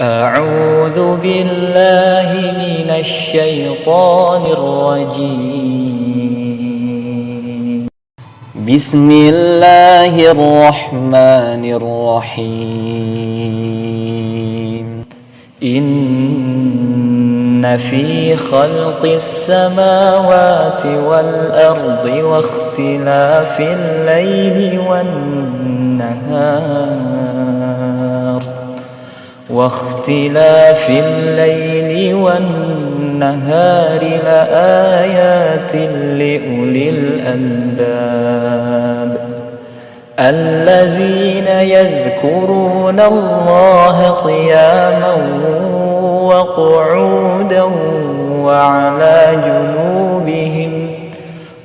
أعوذ بالله من الشيطان الرجيم. بسم الله الرحمن الرحيم. إن في خلق السماوات والأرض واختلاف الليل والنهار لآيات لأولي الألباب الذين يذكرون الله قياما وقعودا وعلى جنوبهم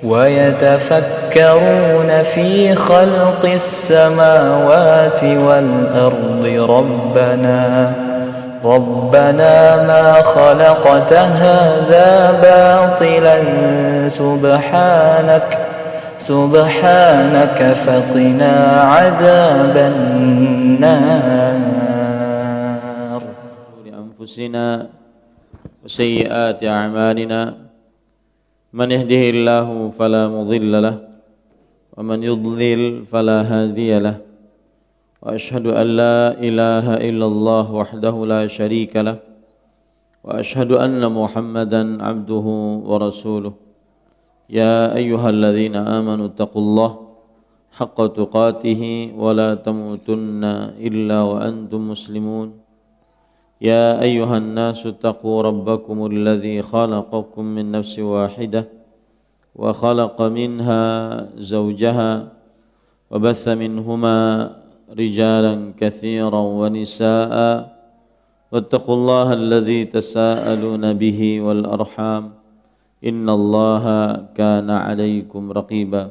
ويتفكرون في خلق السماوات والأرض ربنا ما خلقت هذا باطلا سبحانك فقنا عذاب النار. لأنفسنا وسيئات أعمالنا من يهده الله فلا مضل له ومن يضلل فلا هادي له وأشهد أن لا إله إلا الله وحده لا شريك له وأشهد أن محمدا عبده ورسوله. يا أيها الذين آمنوا اتقوا الله حق تقاته ولا تموتن إلا وأنتم مسلمون. يا أيها الناس اتقوا ربكم الذي خلقكم من نفس واحدة وخلق منها زوجها وبث منهما رجالا كثيرا ونساء واتقوا الله الذي تساءلون به والأرحام إن الله كان عليكم رقيبا.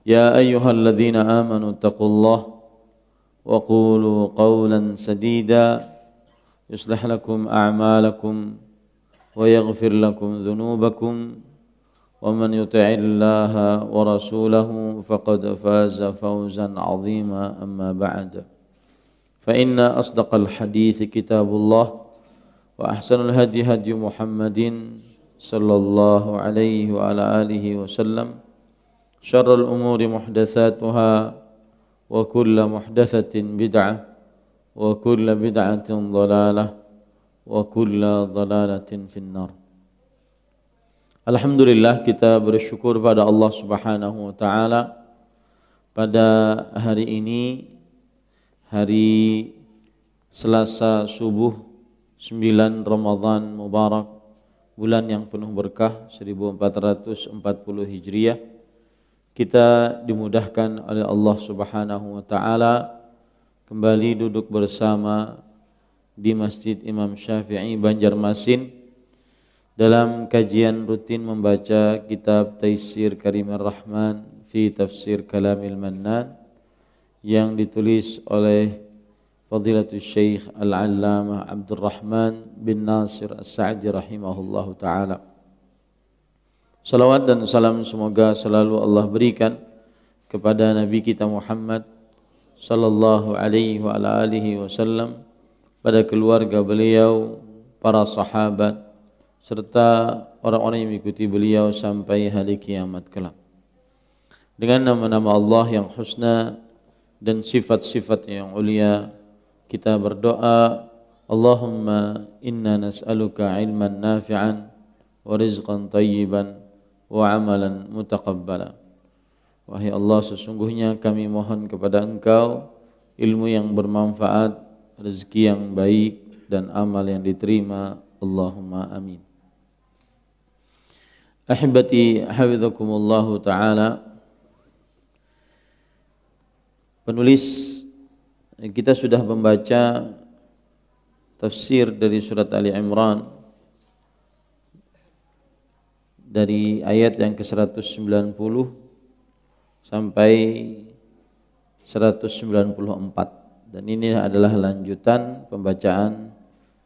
يا أيها الذين آمنوا اتقوا الله وقولوا قولا سديدا يصلح لكم أعمالكم ويغفر لكم ذنوبكم ومن يطع الله ورسوله فقد فاز فوزا عظيما. أما بعد فإن أصدق الحديث كتاب الله وأحسن الهدي هدي محمد صلى الله عليه وعلى آله وسلم. شر الأمور محدثاتها وكل محدثة بدعة وكل بدعة ضلالة وكل ضلالة في النار. Alhamdulillah, kita bersyukur pada Allah Subhanahu wa taala pada hari ini, hari Selasa subuh 9 Ramadan Mubarak, bulan yang penuh berkah 1440 Hijriah. Kita dimudahkan oleh Allah Subhanahu wa taala kembali duduk bersama di Masjid Imam Syafi'i Banjarmasin dalam kajian rutin membaca kitab Taisir Karimir Rahman fi Tafsir Kalamil Mannan yang ditulis oleh Fadilatul Syekh Al-Allamah Abdurrahman bin Nasir As-Sa'di rahimahullahu ta'ala. Salawat dan salam semoga selalu Allah berikan kepada Nabi kita Muhammad sallallahu alaihi wa ala alihi wasallam, pada keluarga beliau, para sahabat serta orang-orang yang mengikuti beliau sampai hari kiamat kelak. Dengan nama-nama Allah yang husna dan sifat-sifat yang ulia, kita berdoa, Allahumma inna nas'aluka ilman nafi'an wa rizqan tayyiban wa amalan mutaqabbala. Wahai Allah, sesungguhnya kami mohon kepada Engkau ilmu yang bermanfaat, rezeki yang baik dan amal yang diterima. Allahumma amin. Ahibati hafizakumullahu ta'ala, penulis kita sudah membaca tafsir dari surat Ali Imran dari ayat yang ke-190 sampai 194, dan ini adalah lanjutan pembacaan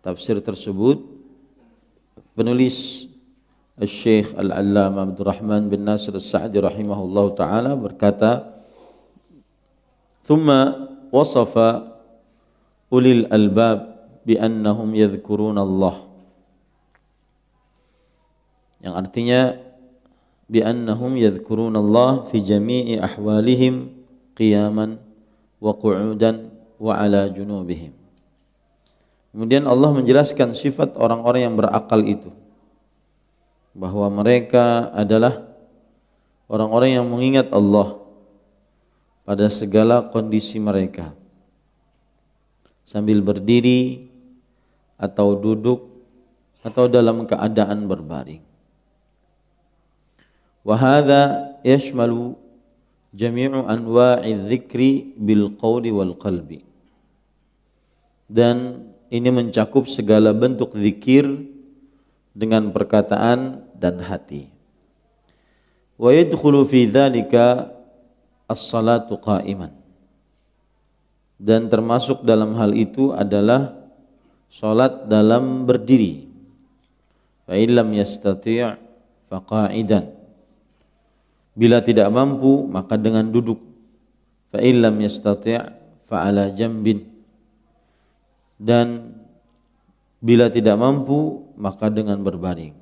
tafsir tersebut. Penulis Syekh Al-Allamah Abdurrahman bin Nasir As-Sa'di rahimahullahu ta'ala berkata, thumma wasafa ulil albab bi annahum yadhkuruna Allah, yang artinya bi annahum yadhkuruna Allah fi jami'i ahwalihim qiyaman wa qu'udan wa ala junubihim. Kemudian Allah menjelaskan sifat orang-orang yang berakal itu, bahwa mereka adalah orang-orang yang mengingat Allah pada segala kondisi mereka, sambil berdiri atau duduk atau dalam keadaan berbaring. Wa hadza yashmalu jami'u anwa'i dzikri bil qawli wal qalbi. Dan ini mencakup segala bentuk zikir dengan perkataan dan hati. Wa yadkhulu fi dzalika as-salatu qa'iman. Dan termasuk dalam hal itu adalah salat dalam berdiri. Fa illam yastati' fa qa'idan. Bila tidak mampu maka dengan duduk. Fa illam yastati' fa ala jambin. Dan bila tidak mampu maka dengan berbaring.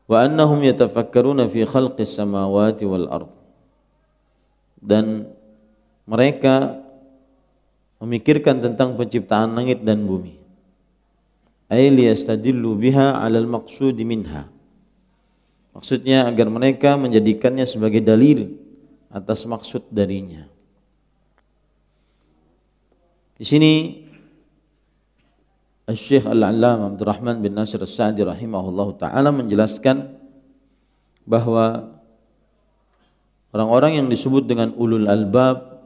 Wa annahum yatafakkaruna fi khalqis samawati wal ard. Dan mereka memikirkan tentang penciptaan langit dan bumi. Ay liyastadillu biha 'alal maqsudi minha. Maksudnya agar mereka menjadikannya sebagai dalil atas maksud darinya. Di sini Syekh Al-Allamah Abdurrahman bin Nasir As-Sa'di rahimahullahu taala menjelaskan bahwa orang-orang yang disebut dengan ulul albab,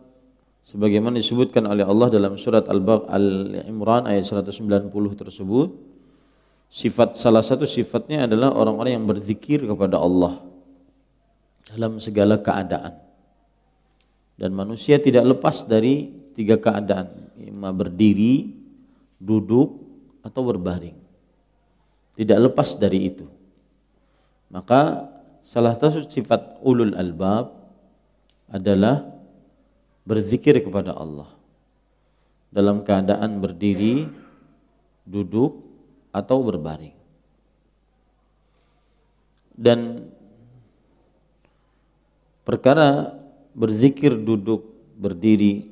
sebagaimana disebutkan oleh Allah dalam surat Al-Imran ayat 190 tersebut, salah satu sifatnya adalah orang-orang yang berzikir kepada Allah dalam segala keadaan. Dan manusia tidak lepas dari 3 keadaan, berdiri, duduk, atau berbaring. Tidak lepas dari itu. Maka salah satu sifat ulul albab adalah berzikir kepada Allah dalam keadaan berdiri, duduk, atau berbaring. Dan perkara berzikir, duduk, berdiri,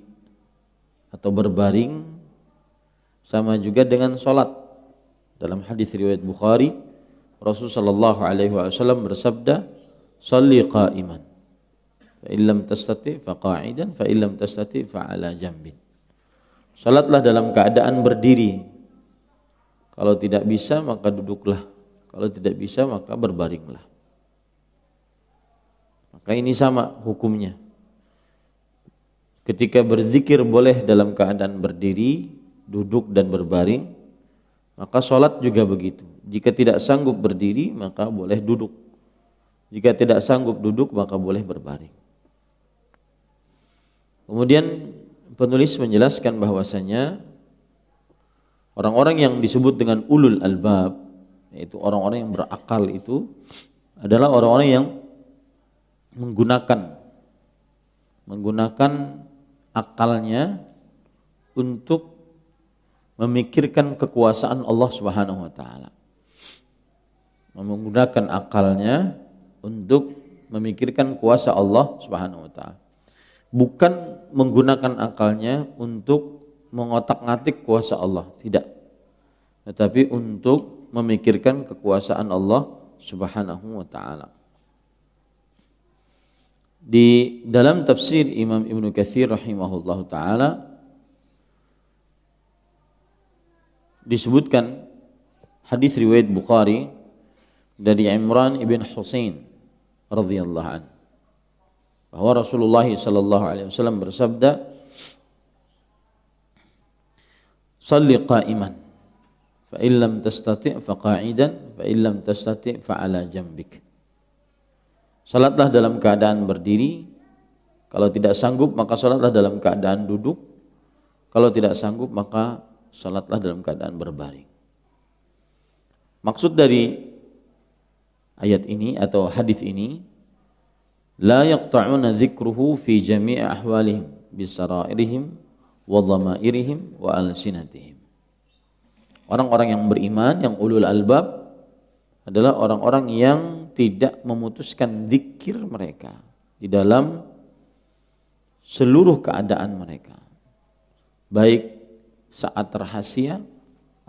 atau berbaring sama juga dengan salat. Dalam hadis riwayat Bukhari, Rasulullah sallallahu alaihi wasallam bersabda, "Shalli qa'iman, fa illam tastati fa qa'idan, fa illam tastati fa 'ala jambin." Salatlah dalam keadaan berdiri. Kalau tidak bisa maka duduklah. Kalau tidak bisa maka berbaringlah. Maka ini sama hukumnya. Ketika berzikir boleh dalam keadaan berdiri, duduk dan berbaring, maka sholat juga begitu. Jika tidak sanggup berdiri maka boleh duduk. Jika tidak sanggup duduk maka boleh berbaring. Kemudian penulis menjelaskan bahwasanya orang-orang yang disebut dengan ulul albab, yaitu orang-orang yang berakal itu adalah orang-orang yang menggunakan akalnya untuk memikirkan kekuasaan Allah Subhanahu wa taala. Menggunakan akalnya untuk memikirkan kuasa Allah Subhanahu wa taala. Bukan menggunakan akalnya untuk mengotak-ngatik kuasa Allah, tidak. Tetapi untuk memikirkan kekuasaan Allah Subhanahu wa taala. Di dalam tafsir Imam Ibnu Katsir rahimahullahu taala disebutkan hadis riwayat Bukhari dari Imran ibn Husain radhiyallahu anhu bahwa Rasulullah sallallahu alaihi wasallam bersabda, "Shalli qa'iman, fa illam tastati' fa qa'idan, fa illam tastati' fa 'ala jambik." Salatlah dalam keadaan berdiri, kalau tidak sanggup maka salatlah dalam keadaan duduk, kalau tidak sanggup maka salatlah dalam keadaan berbaring. Maksud dari ayat ini atau hadis ini, la yaqta'una dzikruhu fi jami'i ahwalihim bisarairihim wa dhamairihim wa alsinatihim. Orang-orang yang beriman, yang ulul albab adalah orang-orang yang tidak memutuskan zikir mereka di dalam seluruh keadaan mereka, baik saat rahasia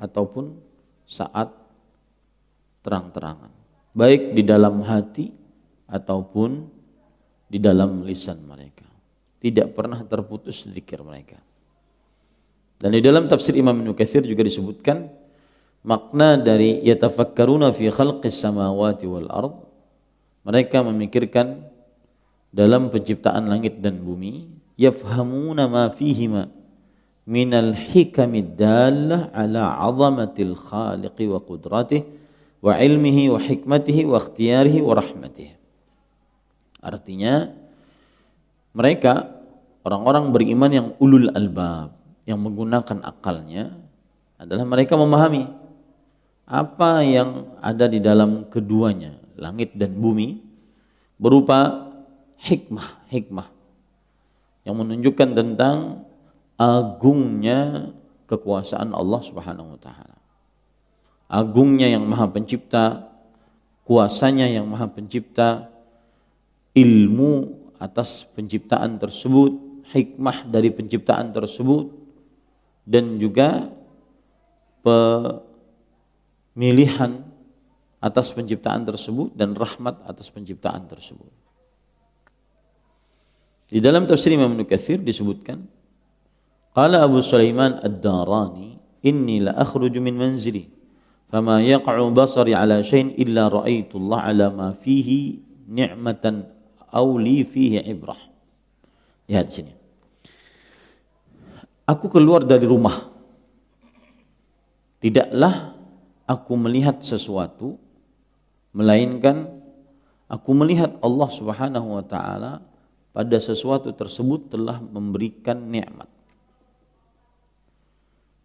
ataupun saat terang-terangan, baik di dalam hati ataupun di dalam lisan mereka. Tidak pernah terputus zikir mereka. Dan di dalam tafsir Imam Ibnu Katsir juga disebutkan makna dari yatafakkaruna fi khalqis samawati wal ard, mereka memikirkan dalam penciptaan langit dan bumi, yafhamuna ma fihima minal hikamid dallah ala 'azamatil khaliqi wa qudratihi wa ilmihi wa hikmatihi wa ikhtiyarihi wa rahmatihi. Artinya mereka orang-orang beriman yang ulul albab, yang menggunakan akalnya, adalah mereka memahami apa yang ada di dalam keduanya, langit dan bumi, berupa hikmah yang menunjukkan tentang agungnya kekuasaan Allah Subhanahu wa taala. Agungnya yang Maha Pencipta, kuasanya yang Maha Pencipta, ilmu atas penciptaan tersebut, hikmah dari penciptaan tersebut, dan juga pemilihan atas penciptaan tersebut dan rahmat atas penciptaan tersebut. Di dalam tafsir Imam Ibnu Katsir disebutkan, qala Abu Sulaiman Ad-Darani, inni la akhruju min manzili fama yaqa'u basari ala syai'in illa ra'aitu Allah ala ma fihi ni'matan aw li fihi ibrah. Lihat sini. Aku keluar dari rumah, tidaklah aku melihat sesuatu, melainkan aku melihat Allah Subhanahu wa ta'ala pada sesuatu tersebut telah memberikan nikmat.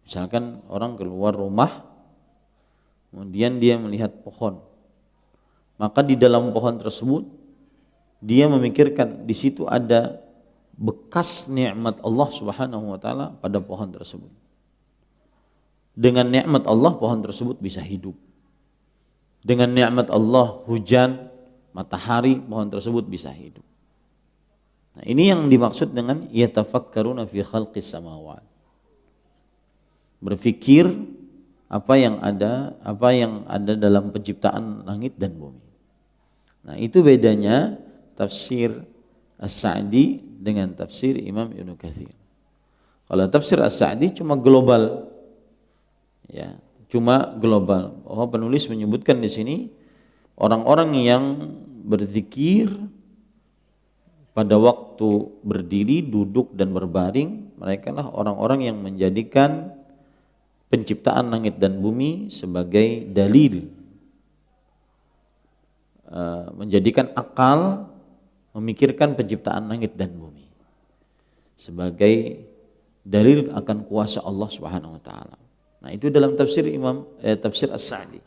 Misalkan orang keluar rumah, kemudian dia melihat pohon, maka di dalam pohon tersebut dia memikirkan di situ ada bekas nikmat Allah Subhanahu wa taala pada pohon tersebut. Dengan nikmat Allah pohon tersebut bisa hidup. Dengan nikmat Allah hujan, matahari, pohon tersebut bisa hidup. Nah, ini yang dimaksud dengan yatafakkaruna fi khalqis samawat. Berpikir apa yang ada dalam penciptaan langit dan bumi. Nah, itu bedanya tafsir As-Sa'di dengan tafsir Imam Ibnu Katsir. Kalau tafsir As-Sa'di cuma global, ya, cuma global. Oh, penulis menyebutkan di sini orang-orang yang berzikir pada waktu berdiri, duduk dan berbaring, mereka lah orang-orang yang menjadikan penciptaan langit dan bumi sebagai dalil, menjadikan akal memikirkan penciptaan langit dan bumi sebagai dalil akan kuasa Allah Subhanahu wa taala. Nah, itu dalam tafsir tafsir As-Sa'di.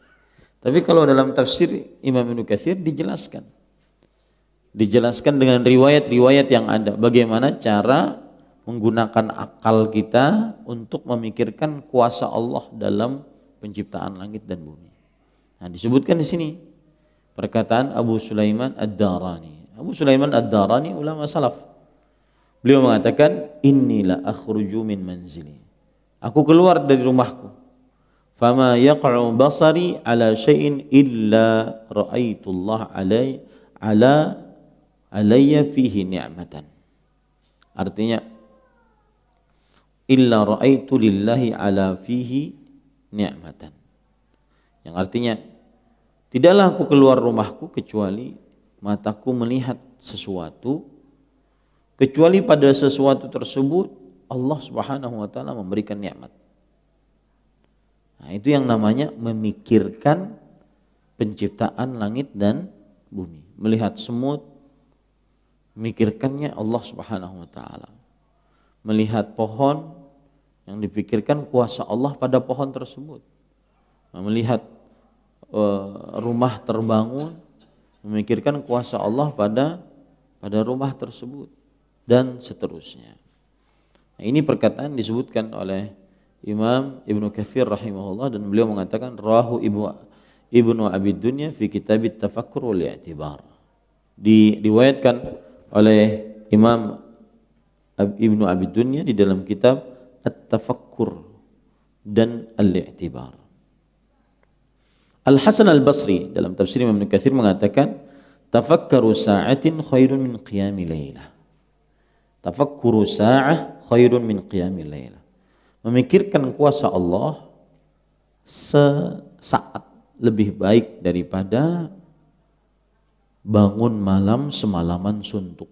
Tapi kalau dalam tafsir Imam Ibnu Katsir dijelaskan dengan riwayat-riwayat yang ada bagaimana cara menggunakan akal kita untuk memikirkan kuasa Allah dalam penciptaan langit dan bumi. Nah, disebutkan di sini perkataan Abu Sulaiman Ad-Darani. Abu Sulaiman Ad-Darani ulama salaf. Beliau mengatakan, inni la akhruju min manzili. Aku keluar dari rumahku. Fama yaqa'u basari ala syai'in illa ra'aitullah alayya fihi ni'matan. Artinya, illa ra'aitu lillahi ala fihi ni'matan. Yang artinya, tidaklah aku keluar rumahku kecuali mataku melihat sesuatu, kecuali pada sesuatu tersebut Allah Subhanahu wa taala memberikan nikmat. Nah, itu yang namanya memikirkan penciptaan langit dan bumi. Melihat semut, memikirkannya Allah Subhanahu wa taala. Melihat pohon, yang dipikirkan kuasa Allah pada pohon tersebut. Melihat rumah terbangun, memikirkan kuasa Allah pada rumah tersebut, dan seterusnya. Nah, ini perkataan disebutkan oleh Imam Ibnu Katsir rahimahullah, dan beliau mengatakan rahu Ibnu Abi Dunya fi kitab at-tafakkur wal i'tibar. Diriwayatkan oleh Imam Ibnu Abi Dunya di dalam kitab at-tafakkur dan al-i'tibar. Al-Hasan al-Basri dalam tafsir Imam Ibnu Katsir mengatakan tafakkaru sa'atin khairun min qiyami lailah. Tafakkuru sa'ah khairun min qiyami lailah. Memikirkan kuasa Allah sesaat lebih baik daripada bangun malam semalaman suntuk.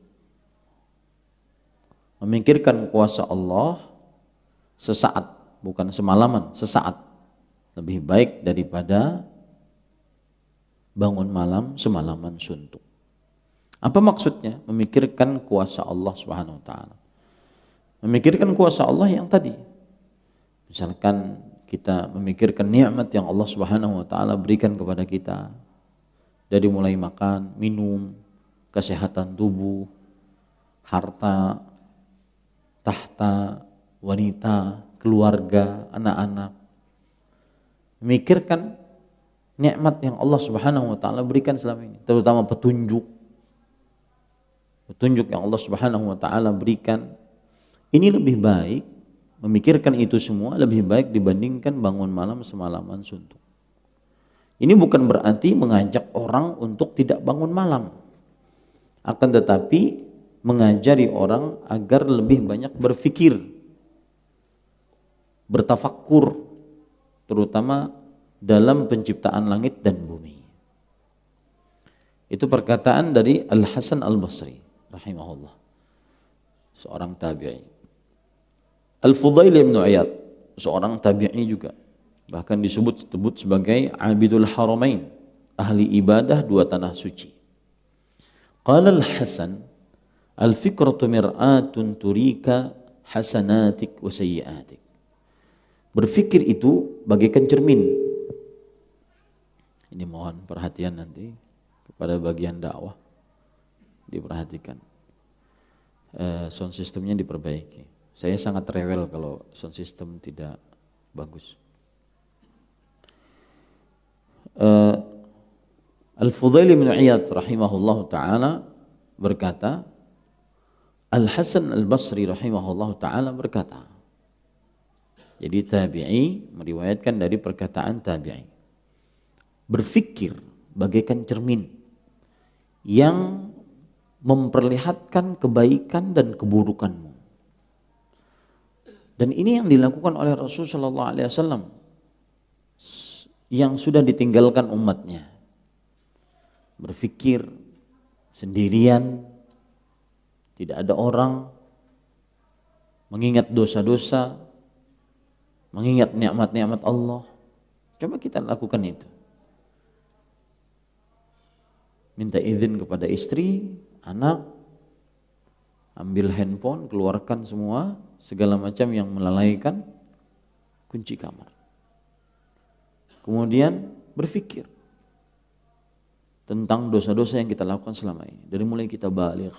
Memikirkan kuasa Allah sesaat, bukan semalaman, sesaat lebih baik daripada bangun malam semalaman suntuk. Apa maksudnya memikirkan kuasa Allah Subhanahu wa taala? Memikirkan kuasa Allah yang tadi. Misalkan kita memikirkan nikmat yang Allah Subhanahu wa taala berikan kepada kita, dari mulai makan, minum, kesehatan tubuh, harta, tahta, wanita, keluarga, anak-anak. Memikirkan nikmat yang Allah Subhanahu wa taala berikan selama ini, terutama petunjuk yang Allah Subhanahu wa taala berikan. Ini lebih baik, memikirkan itu semua lebih baik dibandingkan bangun malam semalaman suntuk. Ini bukan berarti mengajak orang untuk tidak bangun malam, akan tetapi mengajari orang agar lebih banyak berfikir, bertafakkur, terutama dalam penciptaan langit dan bumi. Itu perkataan dari Al-Hasan Al-Basri rahimahullah, seorang tabi'i. Al-Fudail bin Iyad, seorang tabi'i juga, bahkan disebut sebagai Abidul Haramain, ahli ibadah dua tanah suci. Qala Al-Hasan, al-fikratu mir'atun turika hasanatik wa sayyiatik. Berfikir itu bagaikan cermin. Ini mohon perhatian nanti kepada bagian dakwah, diperhatikan. Sound systemnya diperbaiki. Saya sangat rewel kalau sound system tidak bagus. Al-Fudail bin Iyad rahimahullah ta'ala berkata, Al-Hasan Al-Basri rahimahullah ta'ala berkata, jadi tabi'i meriwayatkan dari perkataan tabi'i, berfikir bagaikan cermin yang memperlihatkan kebaikan dan keburukanmu. Dan ini yang dilakukan oleh Rasulullah SAW yang sudah ditinggalkan umatnya. Berfikir sendirian, tidak ada orang, mengingat dosa-dosa, mengingat nikmat-nikmat Allah. Coba kita lakukan itu. Minta izin kepada istri, anak, ambil handphone, keluarkan semua segala macam yang melalaikan, kunci kamar. Kemudian berfikir tentang dosa-dosa yang kita lakukan selama ini, dari mulai kita baligh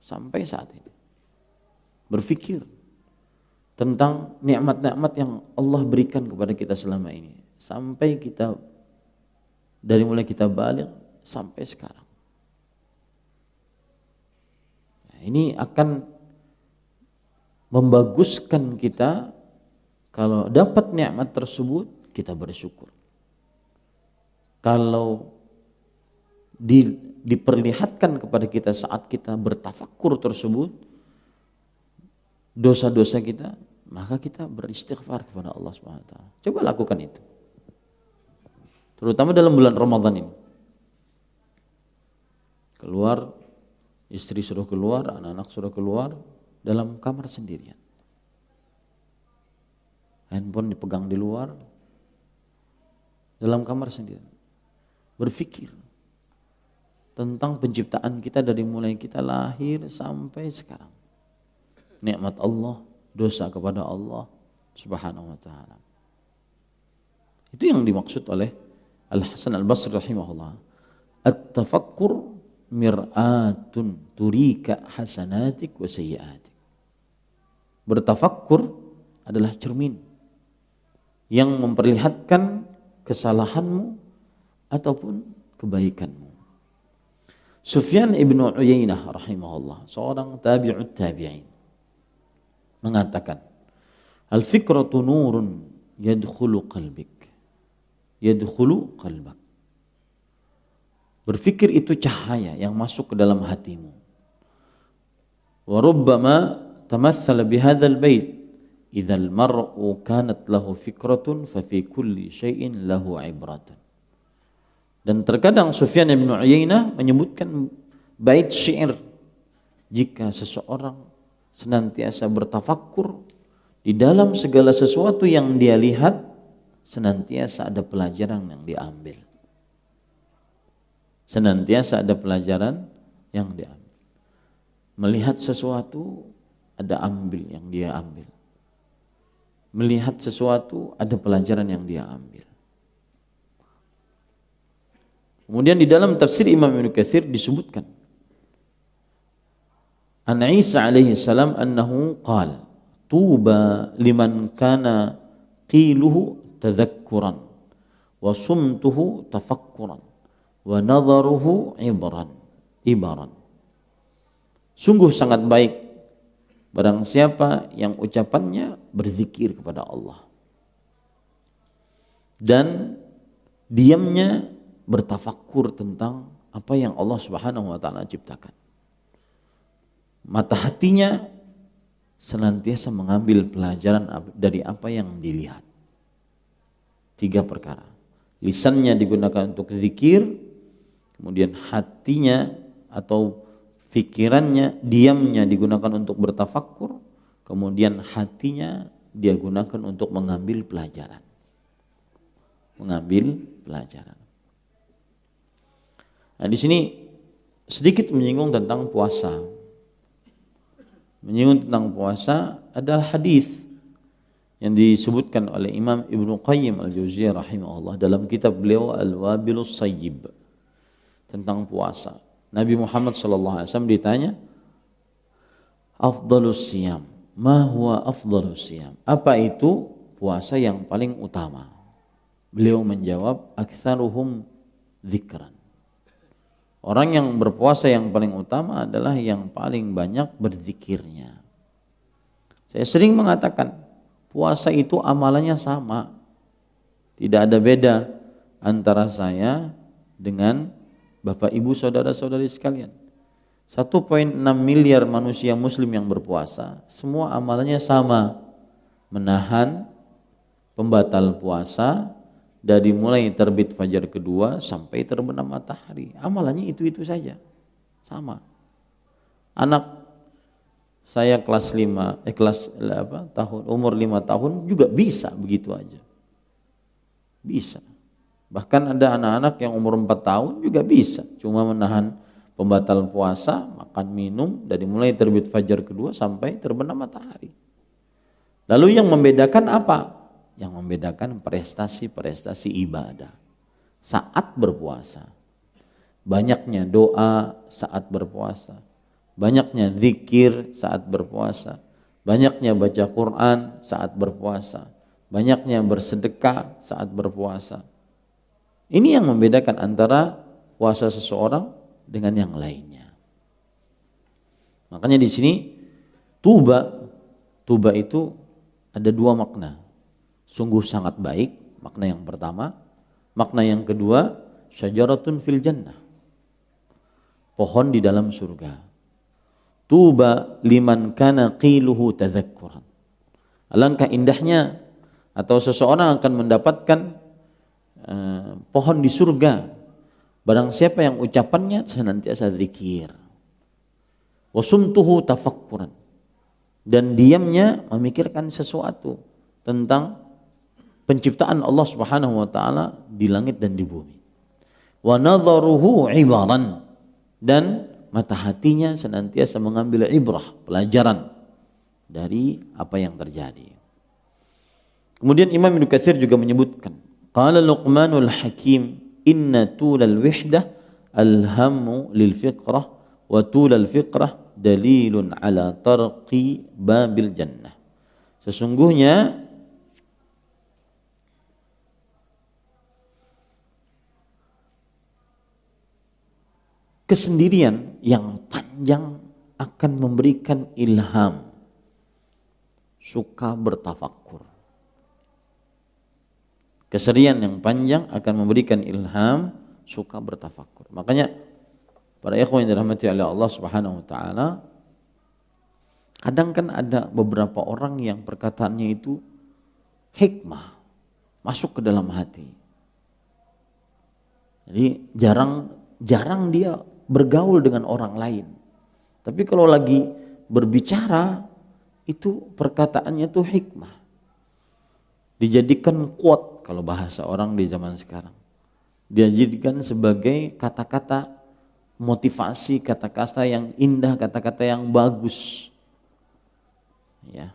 sampai saat ini. Berfikir tentang nikmat-nikmat yang Allah berikan kepada kita selama ini, sampai kita, dari mulai kita baligh sampai sekarang. Nah, ini akan membaguskan kita. Kalau dapat nikmat tersebut kita bersyukur. Kalau diperlihatkan kepada kita saat kita bertafakkur tersebut dosa-dosa kita, maka kita beristighfar kepada Allah Subhanahu wa taala. Coba lakukan itu. Terutama dalam bulan Ramadan ini. Keluar, istri suruh keluar, anak-anak suruh keluar, dalam kamar sendirian. Handphone dipegang di luar, dalam kamar sendirian. Berfikir tentang penciptaan kita dari mulai kita lahir sampai sekarang. Nikmat Allah, dosa kepada Allah Subhanahu wa taala. Itu yang dimaksud oleh Al-Hasan Al-Basri rahimahullah. At-tafakkur mir'atun turika hasanatik wa sayyiatik. Bertafakkur adalah cermin yang memperlihatkan kesalahanmu ataupun kebaikanmu. Sufyan ibnu Uyainah rahimahullah, seorang tabi'ut tabi'in, mengatakan, al-fikratu nurun yadkhulu qalbik, yadkhulu qalbak. Berfikir itu cahaya yang masuk ke dalam hatimu. Wa rubbama tamassala bihadzal bait, idzal mar'u kanat lahu fikratun fa fi kulli syai'in lahu ibratun. Dan terkadang Sufyan bin Uyainah menyebutkan bait syair, jika seseorang senantiasa bertafakkur di dalam segala sesuatu yang dia lihat, senantiasa ada pelajaran yang diambil. Senantiasa ada pelajaran yang diambil. Melihat sesuatu, ada ambil yang dia ambil. Melihat sesuatu, ada pelajaran yang dia ambil. Kemudian di dalam tafsir Imam Ibnu Katsir disebutkan, an Isa alaihi salam annahu qala, tuba liman kana qiluhu tadhakkuran wa sumtuhu tafakkuran wa nadharuhu ibaran. Sungguh sangat baik barang siapa yang ucapannya berzikir kepada Allah dan diamnya bertafakkur tentang apa yang Allah Subhanahu wa taala ciptakan. Mata hatinya senantiasa mengambil pelajaran dari apa yang dilihat. 3 perkara. Lisannya digunakan untuk zikir, kemudian hatinya atau fikirannya, diamnya digunakan untuk bertafakkur, kemudian hatinya dia gunakan untuk mengambil pelajaran. Mengambil pelajaran. Nah, di sini sedikit menyinggung tentang puasa. Menyinggung tentang puasa adalah hadis yang disebutkan oleh Imam Ibnu Qayyim Al-Jauziyah rahimahullah dalam kitab beliau Al-Wabilus Sayyib tentang puasa. Nabi Muhammad SAW ditanya, afdalus siyam, ma huwa afdalus siyam? Apa itu puasa yang paling utama? Beliau menjawab, aktsaruhum dzikran. Orang yang berpuasa yang paling utama adalah yang paling banyak berzikirnya. Saya sering mengatakan, puasa itu amalannya sama. Tidak ada beda antara saya dengan Bapak Ibu saudara-saudari sekalian. 1,6 miliar manusia muslim yang berpuasa, semua amalannya sama. Menahan pembatal puasa dari mulai terbit fajar kedua sampai terbenam matahari. Amalannya itu-itu saja. Sama. Anak saya kelas 5 tahun, umur 5 tahun juga bisa begitu aja. Bisa. Bahkan ada anak-anak yang umur 4 tahun juga bisa, cuma menahan pembatal puasa, makan minum dari mulai terbit fajar kedua sampai terbenam matahari. Lalu yang membedakan apa? Yang membedakan prestasi-prestasi ibadah saat berpuasa. Banyaknya doa saat berpuasa, banyaknya zikir saat berpuasa, banyaknya baca Quran saat berpuasa, banyaknya bersedekah saat berpuasa. Ini yang membedakan antara puasa seseorang dengan yang lainnya. Makanya di sini tuba itu ada 2 makna. Sungguh sangat baik, makna yang pertama. Makna yang kedua, syajaratun fil jannah, pohon di dalam surga. Tuba liman kana qiluhu tadhakkuran. Alangkah indahnya atau seseorang akan mendapatkan pohon di surga barang siapa yang ucapannya senantiasa zikir. Wasumtuhu tafakkuran, dan diamnya memikirkan sesuatu tentang penciptaan Allah Subhanahu wa taala di langit dan di bumi. Wa nadharuhu ibaran, dan mata hatinya senantiasa mengambil ibrah, pelajaran dari apa yang terjadi. Kemudian Imam Ibnu Katsir juga menyebutkan, qala Luqmanul Hakim, inna tulal wihdah alhamu lil fiqrah wa tulal fiqrah dalilun ala tarqi babil jannah. Sesungguhnya kesendirian yang panjang akan memberikan ilham, suka bertafakkur. Kesendirian yang panjang akan memberikan ilham, suka bertafakkur. Makanya para ikhwan yang dirahmati oleh Allah Subhanahu wa taala, kadang kan ada beberapa orang yang perkataannya itu hikmah, masuk ke dalam hati. Jadi jarang dia bergaul dengan orang lain. Tapi kalau lagi berbicara itu perkataannya tuh hikmah. Dijadikan quote kalau bahasa orang di zaman sekarang. Dijadikan sebagai kata-kata motivasi, kata-kata yang indah, kata-kata yang bagus. Ya.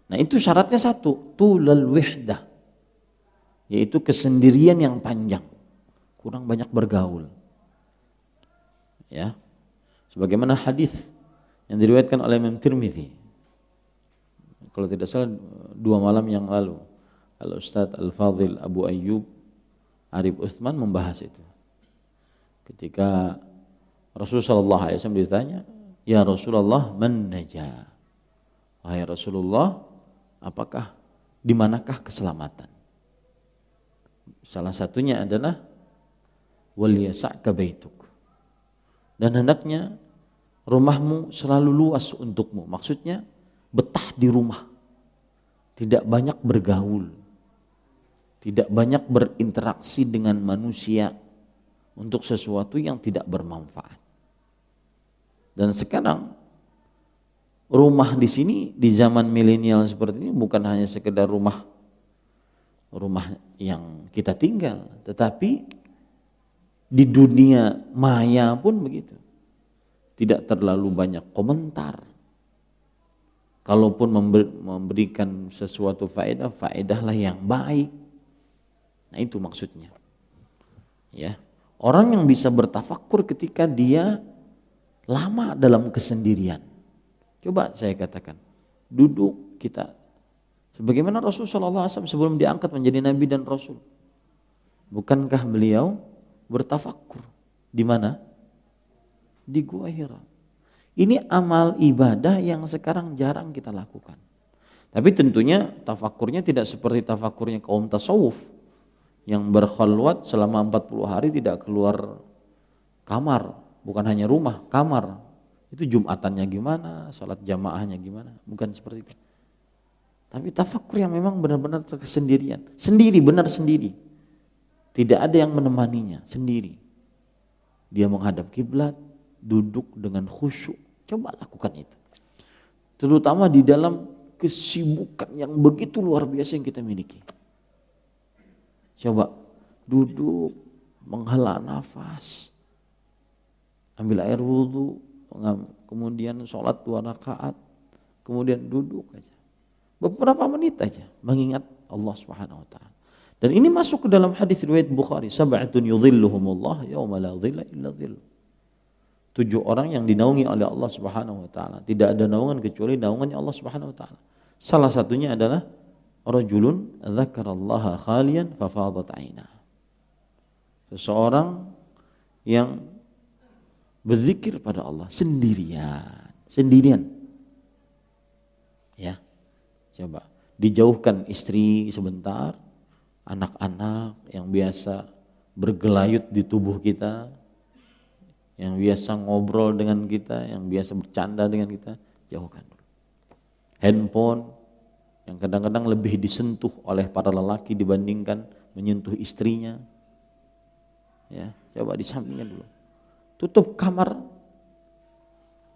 Nah, itu syaratnya satu, tulal wihdah. Yaitu kesendirian yang panjang. Kurang banyak bergaul. Ya. Sebagaimana hadis yang diriwayatkan oleh Imam Tirmidzi. Kalau tidak salah 2 malam yang lalu, Al-Ustadz Al-Fadhil Abu Ayyub Arif Uthman membahas itu. Ketika Rasulullah SAW ditanya, "Ya Rasulullah, man najah?" Wahai Rasulullah, apakah di manakah keselamatan? Salah satunya adalah wal yasa'ka baituk. Dan hendaknya rumahmu selalu luas untukmu. Maksudnya betah di rumah. Tidak banyak bergaul. Tidak banyak berinteraksi dengan manusia untuk sesuatu yang tidak bermanfaat. Dan sekarang rumah di sini di zaman milenial seperti ini bukan hanya sekedar rumah yang kita tinggal, tetapi di dunia maya pun begitu. Tidak terlalu banyak komentar. Kalaupun memberikan sesuatu faedahlah yang baik. Nah, itu maksudnya. Ya. Orang yang bisa bertafakkur ketika dia lama dalam kesendirian. Coba saya katakan, duduk kita. Sebagaimana Rasulullah SAW sebelum diangkat menjadi Nabi dan Rasul. Bukankah beliau bertafakkur? Di mana? Di Gua Hira. Ini amal ibadah yang sekarang jarang kita lakukan. Tapi tentunya tafakkurnya tidak seperti tafakkurnya kaum tasawuf yang berkhalwat selama 40 hari tidak keluar kamar, bukan hanya rumah, kamar. Itu Jumatannya gimana, salat jamaahnya gimana, bukan seperti itu. Tapi tafakkur yang memang benar-benar kesendirian, sendiri, benar sendiri. Tidak ada yang menemaninya, sendiri. Dia menghadap kiblat, duduk dengan khusyuk. Coba lakukan itu. Terutama di dalam kesibukan yang begitu luar biasa yang kita miliki. Coba duduk, menghela nafas, ambil air wudhu, kemudian sholat 2 rakaat, kemudian duduk aja. Beberapa menit aja mengingat Allah Subhanahu wa taala. Dan ini masuk ke dalam hadis riwayat Bukhari, sab'atun yudhilluhumullah yauma la dhilla illa dhill. 7 orang yang dinaungi oleh Allah Subhanahu wa taala. Tidak ada naungan kecuali naungannya Allah Subhanahu wa taala. Salah satunya adalah rajulun dzakarallaha khalian fafadat 'ainah. Seseorang yang berzikir pada Allah sendirian. Ya. Coba dijauhkan istri sebentar, anak-anak yang biasa bergelayut di tubuh kita, yang biasa ngobrol dengan kita, yang biasa bercanda dengan kita, jauhkan dulu. Handphone yang kadang-kadang lebih disentuh oleh para lelaki dibandingkan menyentuh istrinya. Ya, coba di sampingnya dulu. Tutup kamar,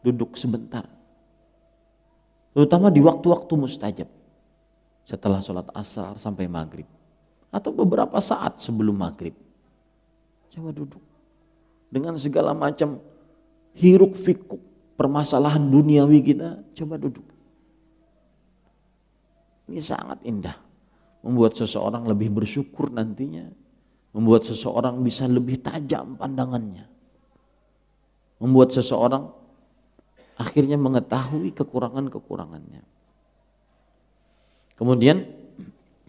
duduk sebentar. Terutama di waktu-waktu mustajab. Setelah sholat asar sampai maghrib. Atau beberapa saat sebelum maghrib. Coba duduk. Dengan segala macam hiruk fikuk permasalahan duniawi kita, coba duduk. Ini sangat indah. Membuat seseorang lebih bersyukur nantinya. Membuat seseorang bisa lebih tajam pandangannya. Membuat seseorang akhirnya mengetahui kekurangan-kekurangannya. Kemudian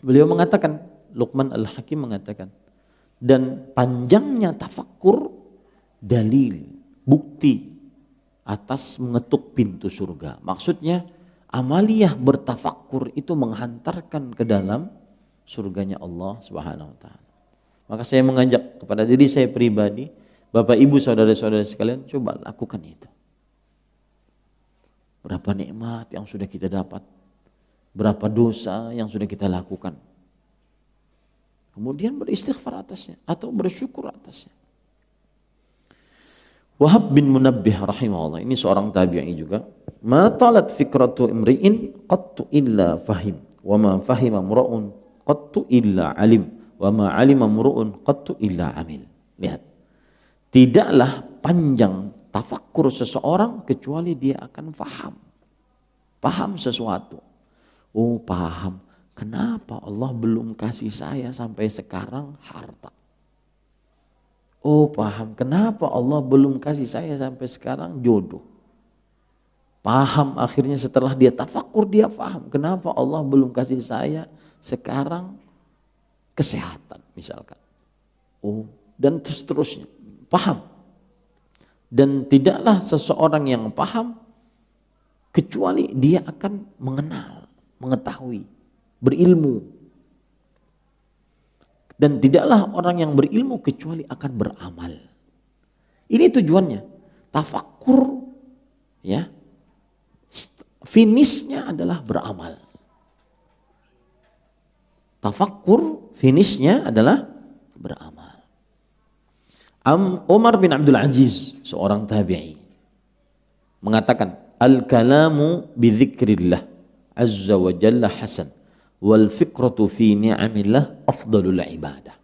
beliau mengatakan, Luqman Al-Hakim mengatakan, dan panjangnya tafakkur dalil, bukti atas mengetuk pintu surga. Maksudnya amaliyah bertafakkur itu menghantarkan ke dalam surganya Allah Subhanahu wa taala. Maka saya mengajak kepada diri saya pribadi, Bapak Ibu saudara-saudara sekalian, coba lakukan itu. Berapa nikmat yang sudah kita dapat, berapa dosa yang sudah kita lakukan. Kemudian beristighfar atasnya atau bersyukur atasnya. Wahab bin Munabbih rahimahullah, ini seorang tabi'i juga. Ma talat fikratu imri'in qattu illa fahim, wa ma fahima mura'un qattu illa alim, wa ma alima mura'un qattu illa amil. Lihat, tidaklah panjang tafakkur seseorang kecuali dia akan paham sesuatu. Oh, paham kenapa Allah belum kasih saya sampai sekarang harta. Oh, paham kenapa Allah belum kasih saya sampai sekarang jodoh. Paham akhirnya setelah dia tafakkur, dia paham kenapa Allah belum kasih saya sekarang kesehatan misalkan. Oh, dan seterusnya. Paham. Dan tidaklah seseorang yang paham kecuali dia akan mengenal, mengetahui, berilmu. Dan tidaklah orang yang berilmu kecuali akan beramal. Ini tujuannya. Tafakkur, ya. Finishnya adalah beramal. Tafakkur, finishnya adalah beramal. Umar bin Abdul Aziz, seorang tabi'i, mengatakan, al-kalamu bidzikrillah azza wa jalla hasan, wal fikratu fi ni'amillah afdalul ibadah.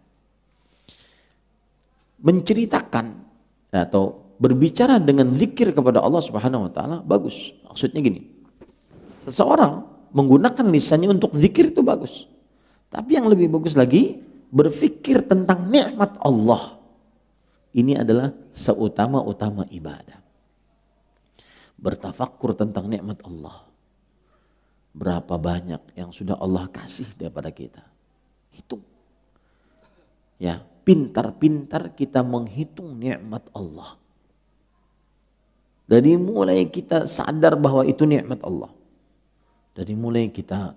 Menceritakan atau berbicara dengan zikir kepada Allah Subhanahu wa taala bagus. Maksudnya gini, seseorang menggunakan lisannya untuk zikir itu bagus. Tapi yang lebih bagus lagi, berpikir tentang nikmat Allah. Ini adalah seutama-utama ibadah. Bertafakkur tentang nikmat Allah. Berapa banyak yang sudah Allah kasih daripada kita. Hitung. Ya, pintar-pintar kita menghitung nikmat Allah. Dari mulai kita sadar bahwa itu nikmat Allah. Dari mulai kita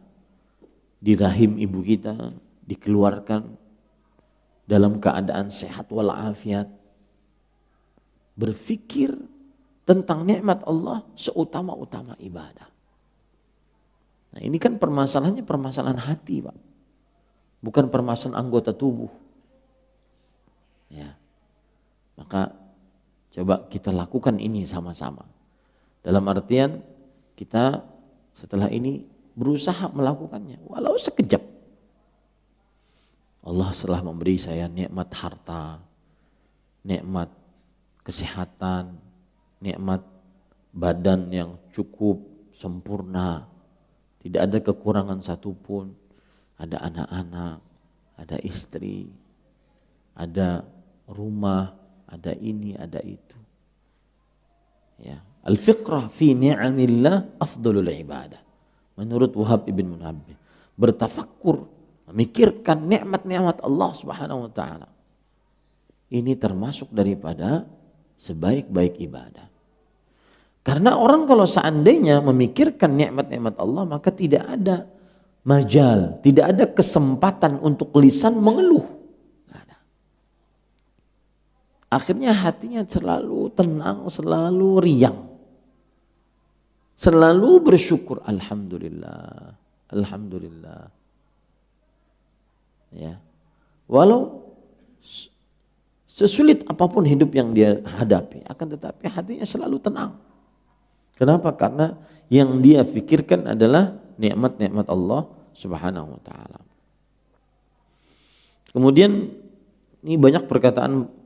di rahim ibu kita dikeluarkan dalam keadaan sehat walafiat. Berpikir tentang nikmat Allah seutama-utama ibadah. Nah, ini kan permasalahannya permasalahan hati, Pak. Bukan permasalahan anggota tubuh. Ya. Maka coba kita lakukan ini sama-sama. Dalam artian kita setelah ini berusaha melakukannya walau sekejap. Allah telah memberi saya nikmat harta, nikmat kesehatan, nikmat badan yang cukup sempurna, tidak ada kekurangan satupun, ada anak-anak, ada istri, ada rumah, ada ini, ada itu. Ya, al-fiqrah fi ni'amillah afdalul ibadah. Menurut Wahab ibn Munabbih, bertafakkur, memikirkan nikmat-nikmat Allah Subhanahu wa taala. Ini termasuk daripada sebaik-baik ibadah. Karena orang kalau seandainya memikirkan nikmat-nikmat Allah, maka tidak ada majal, tidak ada kesempatan untuk lisan mengeluh. Nggak ada. Akhirnya hatinya selalu tenang, selalu riang. Selalu bersyukur, alhamdulillah, alhamdulillah. Ya. Walau sesulit apapun hidup yang dia hadapi, akan tetapi hatinya selalu tenang. Kenapa? Karena yang dia pikirkan adalah nikmat-nikmat Allah Subhanahu wa taala. Kemudian ini banyak perkataan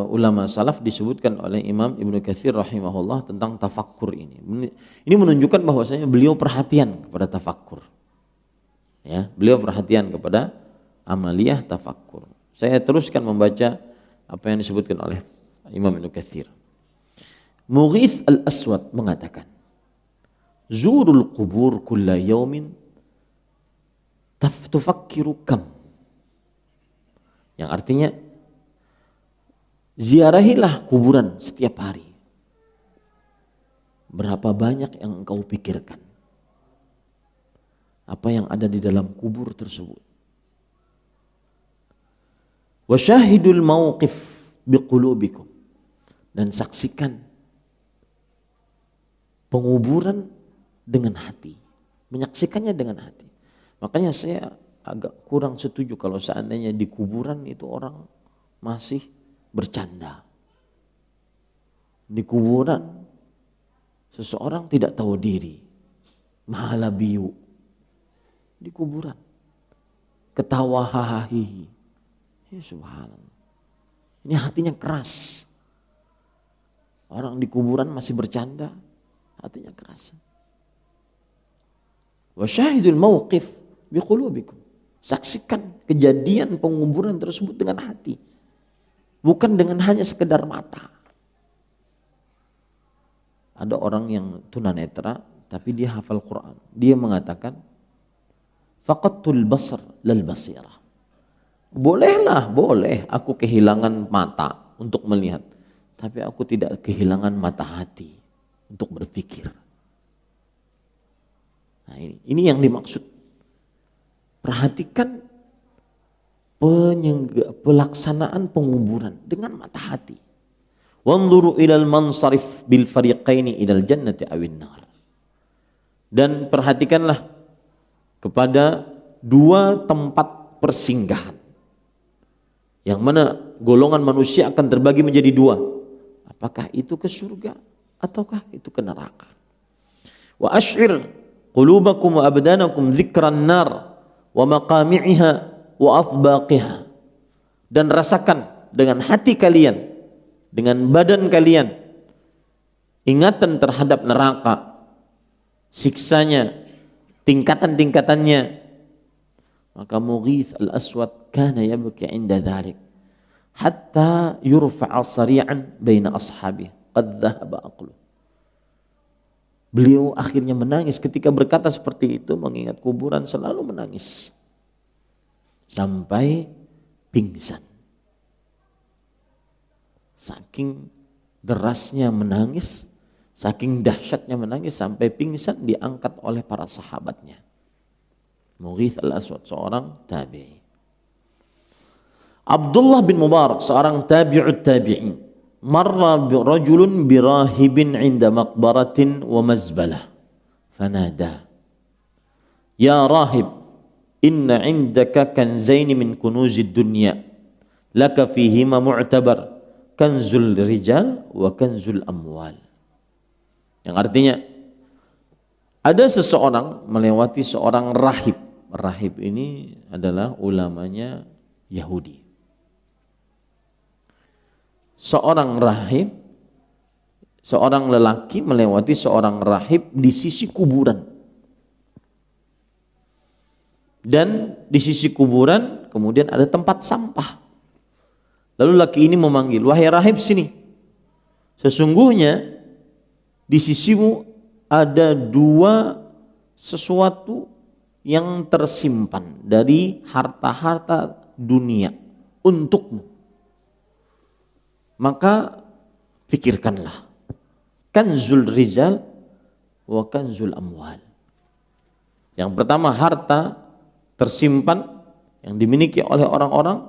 ulama salaf disebutkan oleh Imam Ibnu Katsir rahimahullah tentang tafakkur ini. Ini menunjukkan bahwasanya beliau perhatian kepada tafakkur. Ya, beliau perhatian kepada amaliyah tafakkur. Saya teruskan membaca apa yang disebutkan oleh Imam Ibnu Katsir. Mughith al-Aswad mengatakan, Zurul qubur kulla yaumin tufakkiru kam, yang artinya ziarahilah kuburan setiap hari. Berapa banyak yang engkau pikirkan? Apa yang ada di dalam kubur tersebut? Wa syahidul mauqif biqulubikum, dan saksikan penguburan dengan hati, menyaksikannya dengan hati. Makanya saya agak kurang setuju kalau seandainya di kuburan itu orang masih bercanda. Di kuburan seseorang tidak tahu diri, mahalabiyu. Di kuburan ketawa hahaha. Ya subhanallah. Ini hatinya keras. Orang di kuburan masih bercanda, hatinya keras. Wa syahidul mauqif biqulubikum. Saksikan kejadian penguburan tersebut dengan hati, bukan dengan hanya sekedar mata. Ada orang yang tunanetra tapi dia hafal Quran. Dia mengatakan faqattul basar lal basirah. Boleh aku kehilangan mata untuk melihat, tapi aku tidak kehilangan mata hati untuk berpikir. Nah, ini yang dimaksud. Perhatikan pelaksanaan penguburan dengan mata hati. Wanzuru ilal mansarif bil fariqaini ilal jannati awin nar. Dan perhatikanlah kepada dua tempat persinggahan, yang mana golongan manusia akan terbagi menjadi dua. Apakah itu ke surga ataukah itu ke neraka? Wa asy'ir qulubakum wa abdanakum dzikran nar wa maqami'iha wa athbaqiha. Dan rasakan dengan hati kalian, dengan badan kalian, ingatan terhadap neraka, siksanya, tingkatan-tingkatannya. Maka Mughith al-Aswad kana yabki 'inda dhalik hatta yurfa'a sari'an baina ashabihi qad dhahaba aqlu. Beliau akhirnya menangis ketika berkata seperti itu, mengingat kuburan, selalu menangis sampai pingsan. Saking derasnya menangis, saking dahsyatnya menangis sampai pingsan, diangkat oleh para sahabatnya. Mughith al-Aswad, seorang tabi'i. Abdullah bin Mubarak, seorang tabi'ut tabi'in, marra rajulun birahibin 'inda maqbaratin wa mazbalah fanada, ya rahib, inna 'indaka kanzaini min kunuzid dunya laka fihima mu'tabar, kanzul rijal wa kanzul amwal. Yang artinya, ada seseorang melewati seorang rahib. Rahib ini adalah ulamanya Yahudi. Seorang rahib, seorang lelaki melewati seorang rahib di sisi kuburan. Dan di sisi kuburan kemudian ada tempat sampah. Lalu laki ini memanggil, wahai rahib, sini. Sesungguhnya di sisimu ada dua sesuatu yang tersimpan dari harta-harta dunia untukmu. Maka pikirkanlah. Kanzul rijal wa kanzul amwal. Yang pertama, harta tersimpan yang dimiliki oleh orang-orang,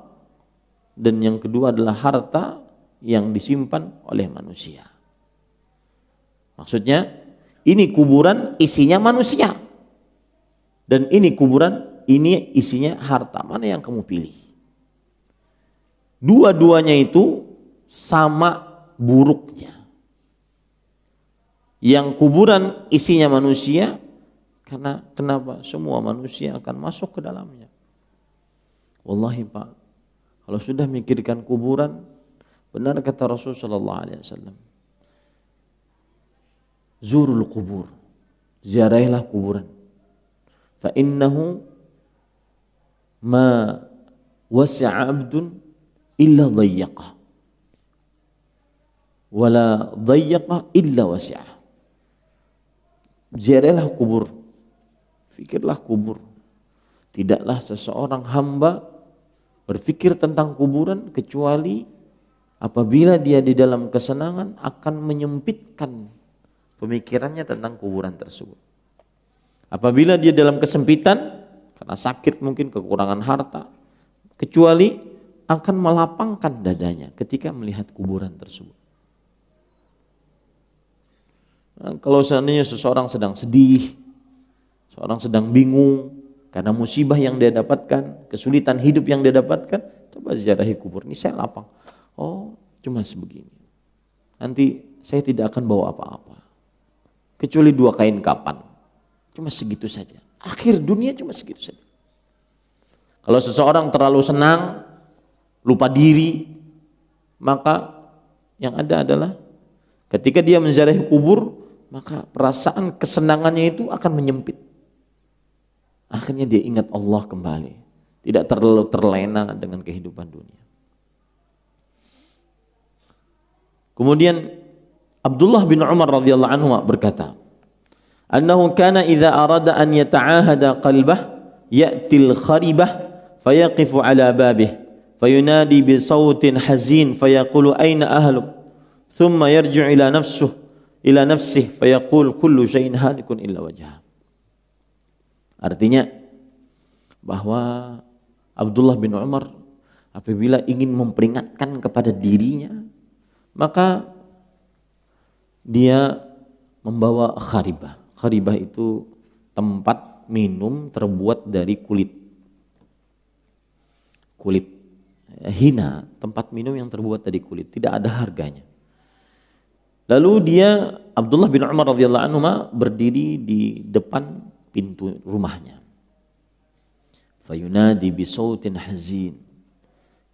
dan yang kedua adalah harta yang disimpan oleh manusia. Maksudnya, ini kuburan isinya manusia, dan ini kuburan, ini isinya harta. Mana yang kamu pilih? Dua-duanya itu sama buruknya. Yang kuburan isinya manusia, karena kenapa? Semua manusia akan masuk ke dalamnya. Wallahi Pak, kalau sudah mikirkan kuburan, benar kata Rasulullah SAW, zurul kubur, ziarahilah kuburan. Fa innahu ma wasi'a 'abdun illa dhayyaqa wala dhayyaqa illa wasi'a. Ziarahilah kubur, fikirlah kubur. tidaklah seseorang hamba berpikir tentang kuburan kecuali apabila dia di dalam kesenangan akan menyempitkan pemikirannya tentang kuburan tersebut. Apabila dia dalam kesempitan karena sakit mungkin kekurangan harta, kecuali akan melapangkan dadanya ketika melihat kuburan tersebut. Nah, kalau seandainya seseorang sedang sedih, seorang sedang bingung karena musibah yang dia dapatkan, kesulitan hidup yang dia dapatkan, coba ziarahi kubur. Ini saya lapang. Oh, cuma sebegini. Nanti saya tidak akan bawa apa-apa. Kecuali 2 kain kapan. Cuma segitu saja. Akhir dunia cuma segitu saja. Kalau seseorang terlalu senang, lupa diri, maka yang ada adalah ketika dia menziarahi kubur, maka perasaan kesenangannya itu akan menyempit. Akhirnya dia ingat Allah kembali, tidak terlalu terlena dengan kehidupan dunia. Kemudian Abdullah bin Umar radhiyallahu anhu berkata, "Annahu kana idza arada an yata'ahada qalbah ya'til kharibah fayaqifu ala babih fayunadi bi sautin hazin fayaqulu aina ahluk thumma yarji'u ila nafsihi fayaqul kullu shay'in halikun illa wajhah." Artinya bahwa Abdullah bin Umar apabila ingin memperingatkan kepada dirinya, maka dia membawa kharibah. Kharibah itu tempat minum terbuat dari kulit hina, tempat minum yang terbuat dari kulit, tidak ada harganya. Lalu dia, Abdullah bin Umar radhiyallahu anhu, berdiri di depan pintu rumahnya. Fayunadi bisautin hazin.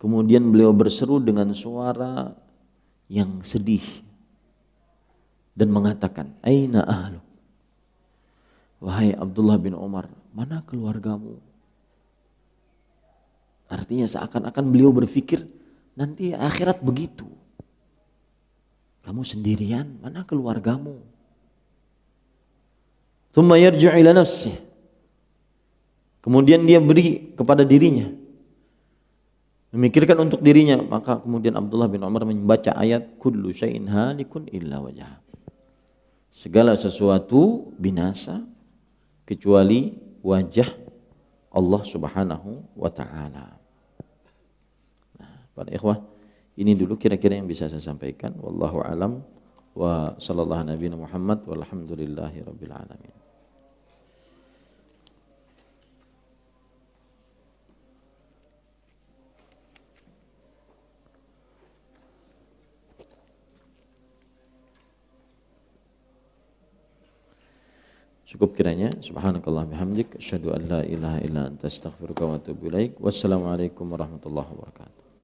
Kemudian beliau berseru dengan suara yang sedih dan mengatakan, "Aina ahluk?" Wahai Abdullah bin Umar, mana keluargamu? Artinya seakan-akan beliau berpikir nanti akhirat begitu. Kamu sendirian, mana keluargamu? Tsumma yarji'u ila nafsihi. Kemudian dia beri kepada dirinya, memikirkan untuk dirinya, maka kemudian Abdullah bin Umar membaca ayat kullu syai'in halikun illa wajhah. Segala sesuatu binasa kecuali wajah Allah Subhanahu wa taala. Nah, para ikhwah, ini dulu kira-kira yang bisa saya sampaikan. Wallahu alam wa sallallahu nabiyana Muhammad walhamdulillahi rabbil alamin. Cukup kiranya. Subhanakallah bihamdik asyhadu an la ilaha illa anta astaghfiruka wa atubu ilaik. Wassalamualaikum warahmatullahi wabarakatuh.